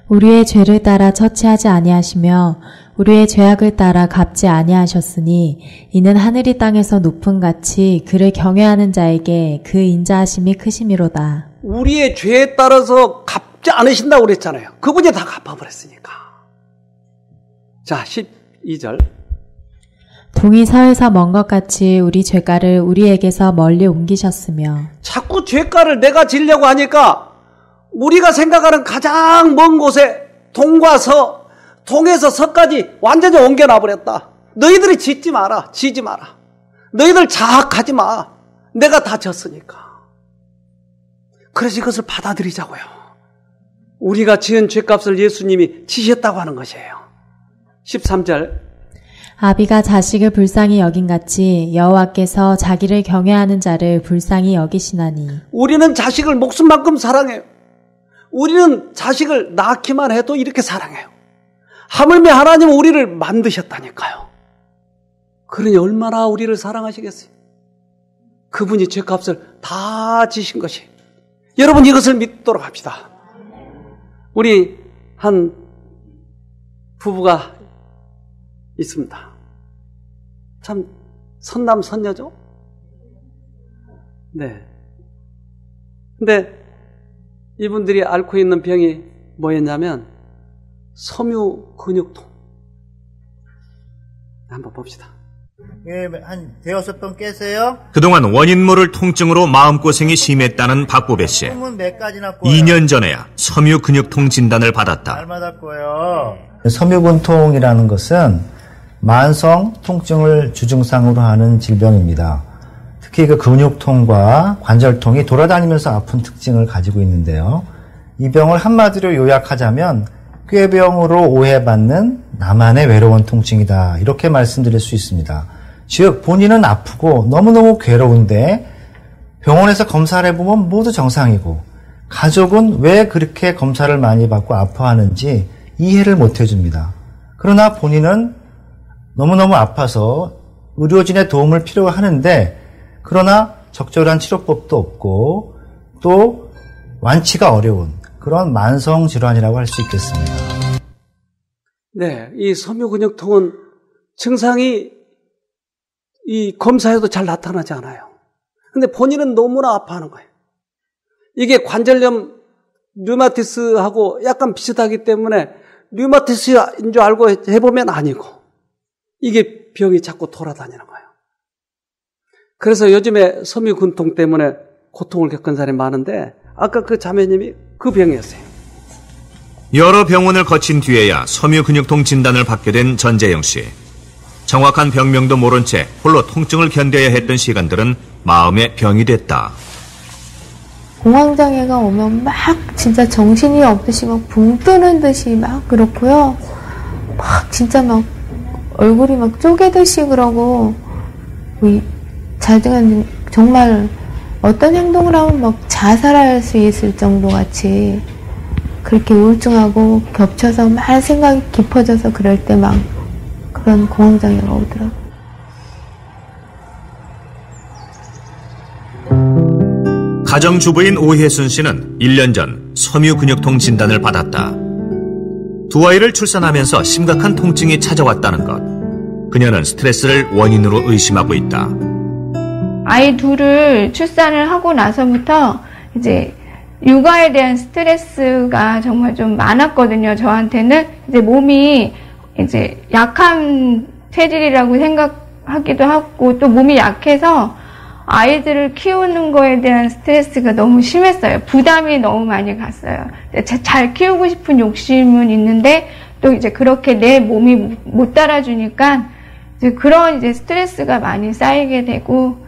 우리의 죄를 따라 처치하지 아니하시며 우리의 죄악을 따라 갚지 아니하셨으니 이는 하늘이 땅에서 높은 같이 그를 경외하는 자에게 그 인자하심이 크심이로다. 우리의 죄에 따라서 갚지 않으신다고 그랬잖아요. 그분이 다 갚아버렸으니까. 자, 12절. 동이 서에서 먼 것 같이 우리 죄가를 우리에게서 멀리 옮기셨으며. 자꾸 죄가를 내가 지려고 하니까 우리가 생각하는 가장 먼 곳에 동과 서, 동에서 서까지 완전히 옮겨놔버렸다. 너희들이 짓지 마라. 지지 마라. 너희들 자학하지 마. 내가 다 졌으니까. 그래서 이것을 받아들이자고요. 우리가 지은 죄값을 예수님이 지셨다고 하는 것이에요. 13절. 아비가 자식을 불쌍히 여긴같이 여호와께서 자기를 경외하는 자를 불쌍히 여기시나니. 우리는 자식을 목숨만큼 사랑해요. 우리는 자식을 낳기만 해도 이렇게 사랑해요. 하물며 하나님은 우리를 만드셨다니까요. 그러니 얼마나 우리를 사랑하시겠어요. 그분이 죄값을 다 지신 것이. 여러분, 이것을 믿도록 합시다. 우리 한 부부가 있습니다. 참 선남 선녀죠? 네. 근데 이분들이 앓고 있는 병이 뭐였냐면 섬유 근육통. 한번 봅시다. 예, 한 대여섯 번 깨세요. 그동안 원인 모를 통증으로 마음고생이 심했다는 박보배 씨. 숨은 몇 가지나 꿔요. 2년 전에야 섬유 근육통 진단을 받았다. 날마다 꿔요. 섬유근통이라는 것은 만성 통증을 주증상으로 하는 질병입니다. 특히 그 근육통과 관절통이 돌아다니면서 아픈 특징을 가지고 있는데요. 이 병을 한마디로 요약하자면 꾀병으로 오해받는 나만의 외로운 통증이다, 이렇게 말씀드릴 수 있습니다. 즉 본인은 아프고 너무너무 괴로운데 병원에서 검사를 해보면 모두 정상이고 가족은 왜 그렇게 검사를 많이 받고 아파하는지 이해를 못 해줍니다. 그러나 본인은 너무너무 아파서 의료진의 도움을 필요하는데 그러나 적절한 치료법도 없고 또 완치가 어려운 그런 만성 질환이라고 할 수 있겠습니다. 네, 이 섬유근육통은 증상이 이 검사에도 잘 나타나지 않아요. 근데 본인은 너무나 아파하는 거예요. 이게 관절염, 류마티스하고 약간 비슷하기 때문에 류마티스인 줄 알고 해보면 아니고 이게 병이 자꾸 돌아다니는 거예요. 그래서 요즘에 섬유근통 때문에 고통을 겪은 사람이 많은데 아까 그 자매님이 그 병이었어요. 여러 병원을 거친 뒤에야 섬유근육통 진단을 받게 된 전재영 씨. 정확한 병명도 모른 채 홀로 통증을 견뎌야 했던 시간들은 마음의 병이 됐다. 공황장애가 오면 막 진짜 정신이 없듯이 막 붕 뜨는 듯이 막 그렇고요. 막 진짜 막 얼굴이 막 쪼개듯이 그러고 자중한 정말 어떤 행동을 하면 막 자살할 수 있을 정도 같이 그렇게 우울증하고 겹쳐서 막 생각이 깊어져서 그럴 때 막 그런 공황장애가 오더라고요. 가정주부인 오혜순 씨는 1년 전 섬유근육통 진단을 받았다. 두 아이를 출산하면서 심각한 통증이 찾아왔다는 것. 그녀는 스트레스를 원인으로 의심하고 있다. 아이 둘을 출산을 하고 나서부터 이제 육아에 대한 스트레스가 정말 좀 많았거든요. 저한테는 이제 몸이 이제 약한 체질이라고 생각하기도 하고 또 몸이 약해서 아이들을 키우는 거에 대한 스트레스가 너무 심했어요. 부담이 너무 많이 갔어요. 잘 키우고 싶은 욕심은 있는데 또 이제 그렇게 내 몸이 못 따라주니까 이제 그런 이제 스트레스가 많이 쌓이게 되고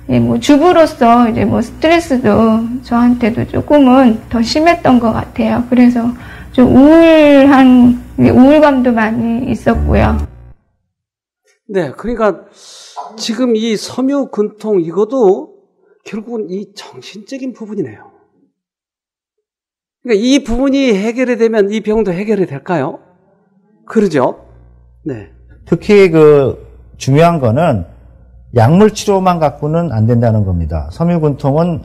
뭐 주부로서 이제 뭐 스트레스도 저한테도 조금은 더 심했던 것 같아요. 그래서 좀 우울감도 많이 있었고요. 네, 그러니까 지금 이 섬유근통 이것도 결국은 이 정신적인 부분이네요. 그러니까 이 부분이 해결이 되면 이 병도 해결이 될까요? 그러죠? 네. 특히 중요한 거는 약물 치료만 갖고는 안 된다는 겁니다. 섬유근통은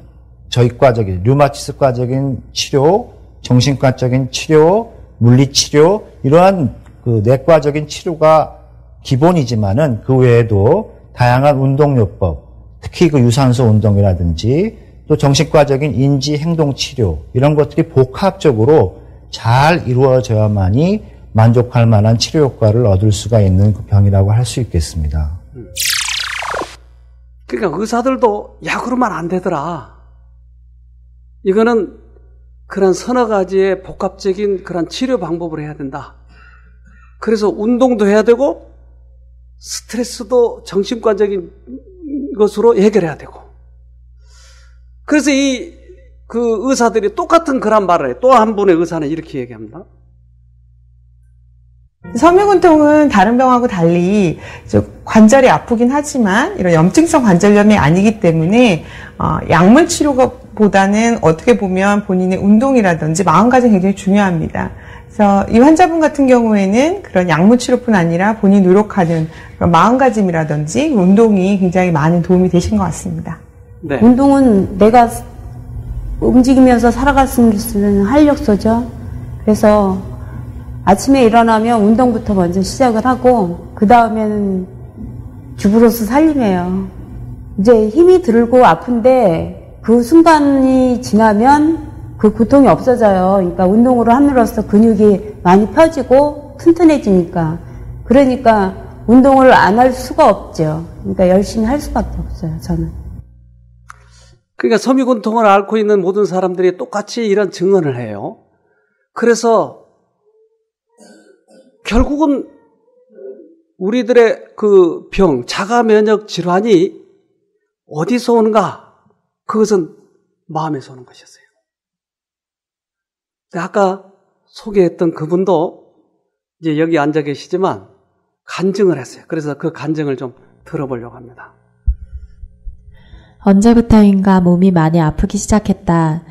저희과적인, 류마티스과적인 치료, 정신과적인 치료, 물리치료, 이러한 내과적인 치료가 기본이지만은 그 외에도 다양한 운동요법, 특히 유산소 운동이라든지 또 정신과적인 인지 행동 치료, 이런 것들이 복합적으로 잘 이루어져야만이 만족할 만한 치료 효과를 얻을 수가 있는 그 병이라고 할 수 있겠습니다. 그러니까 의사들도 약으로만 안 되더라. 이거는 그런 서너 가지의 복합적인 그런 치료 방법을 해야 된다. 그래서 운동도 해야 되고 스트레스도 정신과적인 것으로 해결해야 되고. 그래서 그 의사들이 똑같은 그런 말을 해요. 또 한 분의 의사는 이렇게 얘기합니다. 섬유근통은 다른 병하고 달리 관절이 아프긴 하지만 이런 염증성 관절염이 아니기 때문에 약물 치료보다는 어떻게 보면 본인의 운동이라든지 마음가짐이 굉장히 중요합니다. 그래서 이 환자분 같은 경우에는 그런 약물 치료뿐 아니라 본인이 노력하는 그런 마음가짐이라든지 운동이 굉장히 많은 도움이 되신 것 같습니다. 네. 운동은 내가 움직이면서 살아갈 수 있는 활력소죠. 그래서 아침에 일어나면 운동부터 먼저 시작을 하고 그 다음에는 주부로서 살림이에요. 이제 힘이 들고 아픈데 그 순간이 지나면 그 고통이 없어져요. 그러니까 운동으로 함으로써 근육이 많이 펴지고 튼튼해지니까. 그러니까 운동을 안 할 수가 없죠. 그러니까 열심히 할 수밖에 없어요, 저는. 그러니까 섬유근통을 앓고 있는 모든 사람들이 똑같이 이런 증언을 해요. 그래서 결국은 우리들의 그 병, 자가 면역 질환이 어디서 오는가? 그것은 마음에서 오는 것이었어요. 아까 소개했던 그분도 이제 여기 앉아 계시지만 간증을 했어요. 그래서 그 간증을 좀 들어보려고 합니다. 언제부터인가 몸이 많이 아프기 시작했다.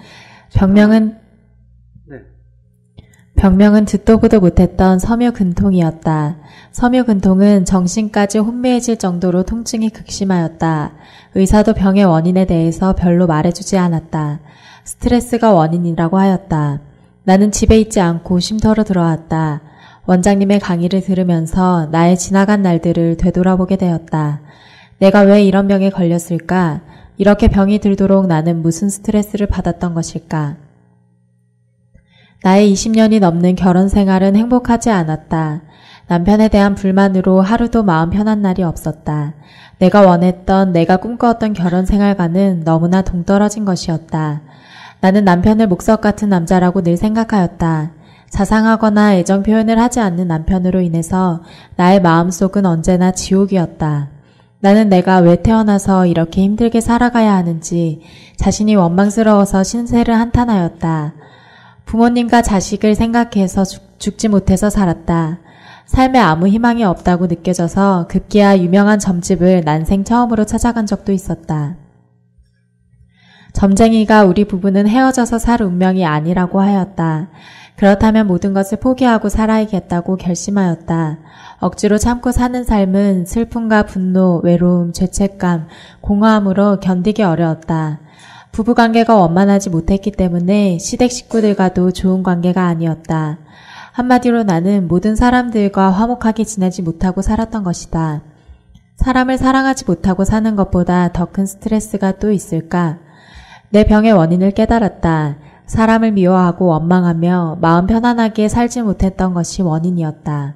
병명은 듣도 보도 못했던 섬유근통이었다. 섬유근통은 정신까지 혼미해질 정도로 통증이 극심하였다. 의사도 병의 원인에 대해서 별로 말해주지 않았다. 스트레스가 원인이라고 하였다. 나는 집에 있지 않고 쉼터로 들어왔다. 원장님의 강의를 들으면서 나의 지나간 날들을 되돌아보게 되었다. 내가 왜 이런 병에 걸렸을까? 이렇게 병이 들도록 나는 무슨 스트레스를 받았던 것일까? 나의 20년이 넘는 결혼 생활은 행복하지 않았다. 남편에 대한 불만으로 하루도 마음 편한 날이 없었다. 내가 원했던, 내가 꿈꿔왔던 결혼 생활과는 너무나 동떨어진 것이었다. 나는 남편을 목석 같은 남자라고 늘 생각하였다. 자상하거나 애정 표현을 하지 않는 남편으로 인해서 나의 마음속은 언제나 지옥이었다. 나는 내가 왜 태어나서 이렇게 힘들게 살아가야 하는지 자신이 원망스러워서 신세를 한탄하였다. 부모님과 자식을 생각해서 죽지 못해서 살았다. 삶에 아무 희망이 없다고 느껴져서 급기야 유명한 점집을 난생 처음으로 찾아간 적도 있었다. 점쟁이가 우리 부부는 헤어져서 살 운명이 아니라고 하였다. 그렇다면 모든 것을 포기하고 살아야겠다고 결심하였다. 억지로 참고 사는 삶은 슬픔과 분노, 외로움, 죄책감, 공허함으로 견디기 어려웠다. 부부관계가 원만하지 못했기 때문에 시댁 식구들과도 좋은 관계가 아니었다. 한마디로 나는 모든 사람들과 화목하게 지내지 못하고 살았던 것이다. 사람을 사랑하지 못하고 사는 것보다 더 큰 스트레스가 또 있을까? 내 병의 원인을 깨달았다. 사람을 미워하고 원망하며 마음 편안하게 살지 못했던 것이 원인이었다.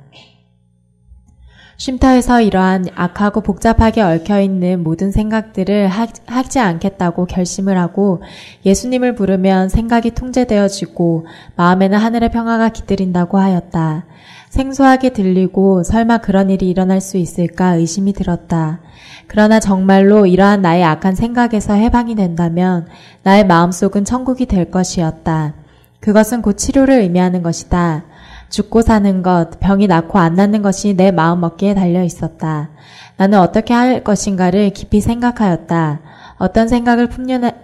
쉼터에서 이러한 악하고 복잡하게 얽혀있는 모든 생각들을 하지 않겠다고 결심을 하고 예수님을 부르면 생각이 통제되어지고 마음에는 하늘의 평화가 깃들인다고 하였다. 생소하게 들리고 설마 그런 일이 일어날 수 있을까 의심이 들었다. 그러나 정말로 이러한 나의 악한 생각에서 해방이 된다면 나의 마음속은 천국이 될 것이었다. 그것은 곧 치료를 의미하는 것이다. 죽고 사는 것, 병이 낫고 안 낫는 것이 내 마음먹기에 달려 있었다. 나는 어떻게 할 것인가를 깊이 생각하였다. 어떤 생각을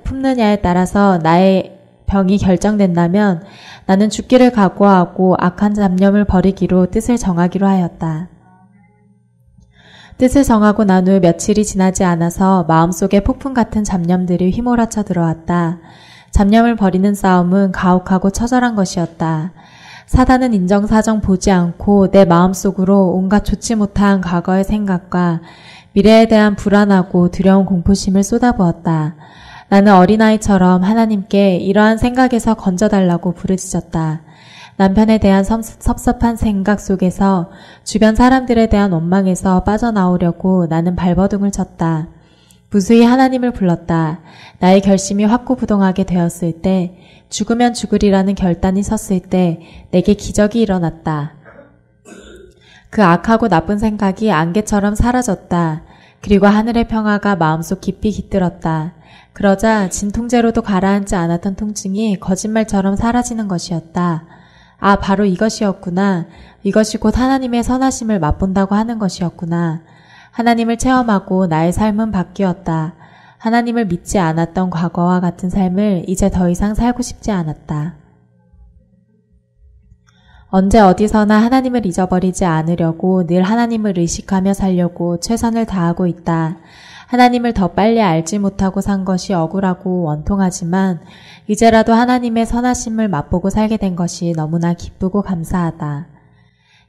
품느냐에 따라서 나의 병이 결정된다면 나는 죽기를 각오하고 악한 잡념을 버리기로 뜻을 정하기로 하였다. 뜻을 정하고 난 후 며칠이 지나지 않아서 마음속에 폭풍 같은 잡념들이 휘몰아쳐 들어왔다. 잡념을 버리는 싸움은 가혹하고 처절한 것이었다. 사단은 인정사정 보지 않고 내 마음속으로 온갖 좋지 못한 과거의 생각과 미래에 대한 불안하고 두려운 공포심을 쏟아부었다. 나는 어린아이처럼 하나님께 이러한 생각에서 건져달라고 부르짖었다. 남편에 대한 섭섭한 생각 속에서 주변 사람들에 대한 원망에서 빠져나오려고 나는 발버둥을 쳤다. 무수히 하나님을 불렀다. 나의 결심이 확고부동하게 되었을 때, 죽으면 죽으리라는 결단이 섰을 때 내게 기적이 일어났다. 그 악하고 나쁜 생각이 안개처럼 사라졌다. 그리고 하늘의 평화가 마음속 깊이 깃들었다. 그러자 진통제로도 가라앉지 않았던 통증이 거짓말처럼 사라지는 것이었다. 아, 바로 이것이었구나. 이것이 곧 하나님의 선하심을 맛본다고 하는 것이었구나. 하나님을 체험하고 나의 삶은 바뀌었다. 하나님을 믿지 않았던 과거와 같은 삶을 이제 더 이상 살고 싶지 않았다. 언제 어디서나 하나님을 잊어버리지 않으려고 늘 하나님을 의식하며 살려고 최선을 다하고 있다. 하나님을 더 빨리 알지 못하고 산 것이 억울하고 원통하지만 이제라도 하나님의 선하심을 맛보고 살게 된 것이 너무나 기쁘고 감사하다.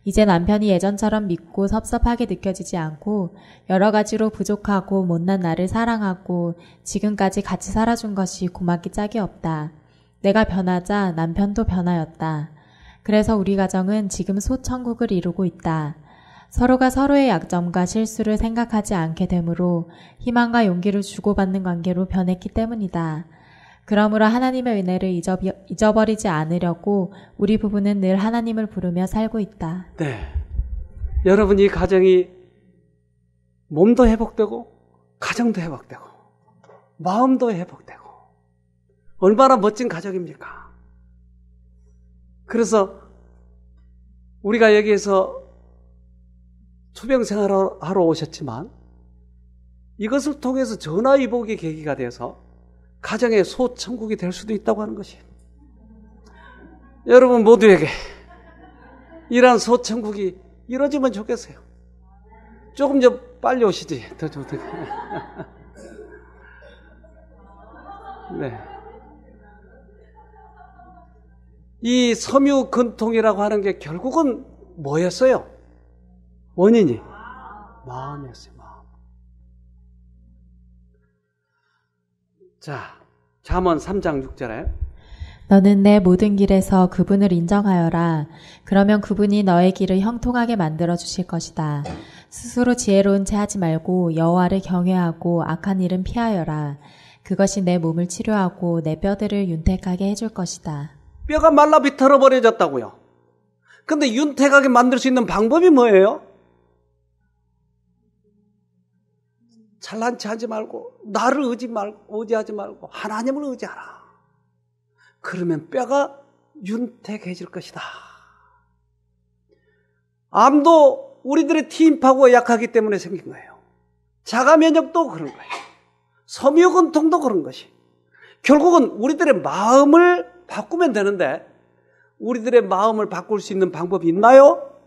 이제 남편이 예전처럼 믿고 섭섭하게 느껴지지 않고 여러 가지로 부족하고 못난 나를 사랑하고 지금까지 같이 살아준 것이 고맙기 짝이 없다. 내가 변하자 남편도 변하였다. 그래서 우리 가정은 지금 소천국을 이루고 있다. 서로가 서로의 약점과 실수를 생각하지 않게 되므로 희망과 용기를 주고받는 관계로 변했기 때문이다. 그러므로 하나님의 은혜를 잊어버리지 않으려고 우리 부부는 늘 하나님을 부르며 살고 있다. 네. 여러분, 이 가정이 몸도 회복되고 가정도 회복되고 마음도 회복되고 얼마나 멋진 가정입니까? 그래서 우리가 여기에서 투병 생활하러 오셨지만 이것을 통해서 전화위복의 계기가 돼서 가정의 소천국이 될 수도 있다고 하는 것이에요. 여러분 모두에게 이러한 소천국이 이루어지면 좋겠어요. 조금 더 빨리 오시지. 더 좋다. 네. 이 섬유근통이라고 하는 게 결국은 뭐였어요? 원인이 마음이었어요. 마음. 자, 잠언 3장 6절에 너는 내 모든 길에서 그분을 인정하여라. 그러면 그분이 너의 길을 형통하게 만들어 주실 것이다. 스스로 지혜로운 채 하지 말고 여호와를 경외하고 악한 일은 피하여라. 그것이 내 몸을 치료하고 내 뼈들을 윤택하게 해줄 것이다. 뼈가 말라 비틀어 버려졌다고요. 근데 윤택하게 만들 수 있는 방법이 뭐예요? 잘난 체 하지 말고 나를 의지하지 말고 하나님을 의지하라. 그러면 뼈가 윤택해질 것이다. 암도 우리들의 티임파고가 약하기 때문에 생긴 거예요. 자가 면역도 그런 거예요. 섬유근통도 그런 것이. 결국은 우리들의 마음을 바꾸면 되는데 우리들의 마음을 바꿀 수 있는 방법이 있나요?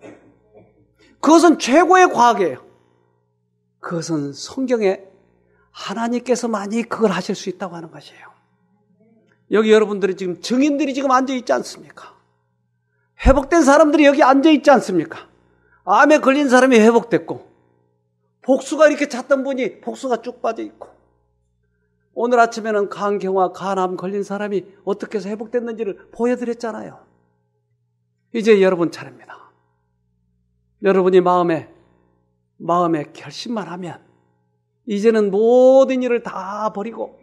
그것은 최고의 과학이에요. 그것은 성경에 하나님께서만이 그걸 하실 수 있다고 하는 것이에요. 여기 여러분들이 지금 증인들이 지금 앉아있지 않습니까? 회복된 사람들이 여기 앉아있지 않습니까? 암에 걸린 사람이 회복됐고 복수가 이렇게 찼던 분이 복수가 쭉 빠져있고 오늘 아침에는 간경화, 간암 걸린 사람이 어떻게 해서 회복됐는지를 보여드렸잖아요. 이제 여러분 차례입니다. 여러분이 마음에 결심만 하면 이제는 모든 일을 다 버리고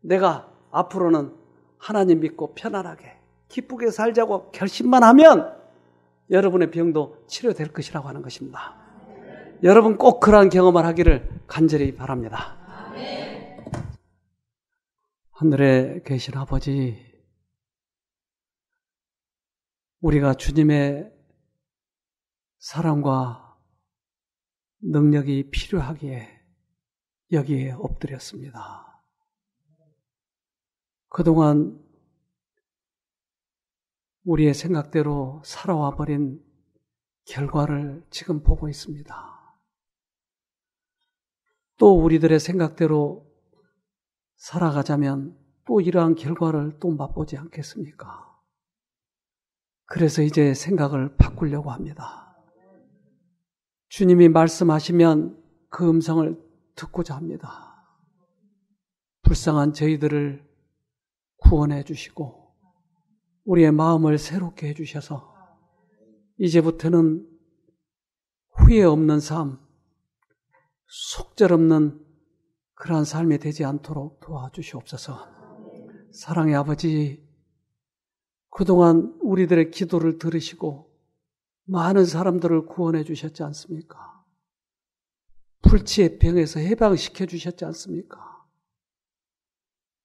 내가 앞으로는 하나님 믿고 편안하게 기쁘게 살자고 결심만 하면 여러분의 병도 치료될 것이라고 하는 것입니다. 여러분 꼭 그러한 경험을 하기를 간절히 바랍니다. 하늘에 계신 아버지, 우리가 주님의 사랑과 능력이 필요하기에 여기에 엎드렸습니다. 그동안 우리의 생각대로 살아와 버린 결과를 지금 보고 있습니다. 또 우리들의 생각대로 살아가자면 또 이러한 결과를 또 맛보지 않겠습니까? 그래서 이제 생각을 바꾸려고 합니다. 주님이 말씀하시면 그 음성을 듣고자 합니다. 불쌍한 저희들을 구원해 주시고 우리의 마음을 새롭게 해주셔서 이제부터는 후회 없는 삶, 속절없는 그러한 삶이 되지 않도록 도와주시옵소서. 사랑의 아버지, 그동안 우리들의 기도를 들으시고 많은 사람들을 구원해 주셨지 않습니까? 불치의 병에서 해방시켜 주셨지 않습니까?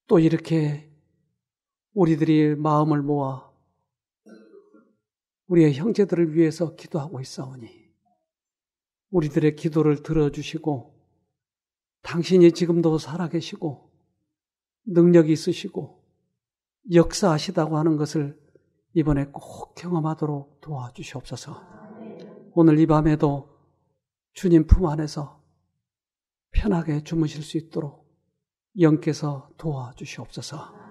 또 이렇게 우리들이 마음을 모아 우리의 형제들을 위해서 기도하고 있사오니 우리들의 기도를 들어주시고 당신이 지금도 살아계시고 능력이 있으시고 역사하시다고 하는 것을 이번에 꼭 경험하도록 도와주시옵소서. 오늘 이 밤에도 주님 품 안에서 편하게 주무실 수 있도록 영께서 도와주시옵소서.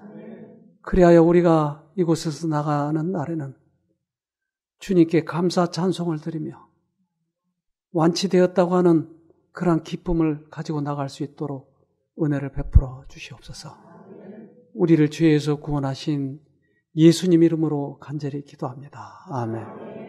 그리하여 우리가 이곳에서 나가는 날에는 주님께 감사 찬송을 드리며 완치되었다고 하는 그러한 기쁨을 가지고 나갈 수 있도록 은혜를 베풀어 주시옵소서. 우리를 죄에서 구원하신 예수님 이름으로 간절히 기도합니다. 아멘.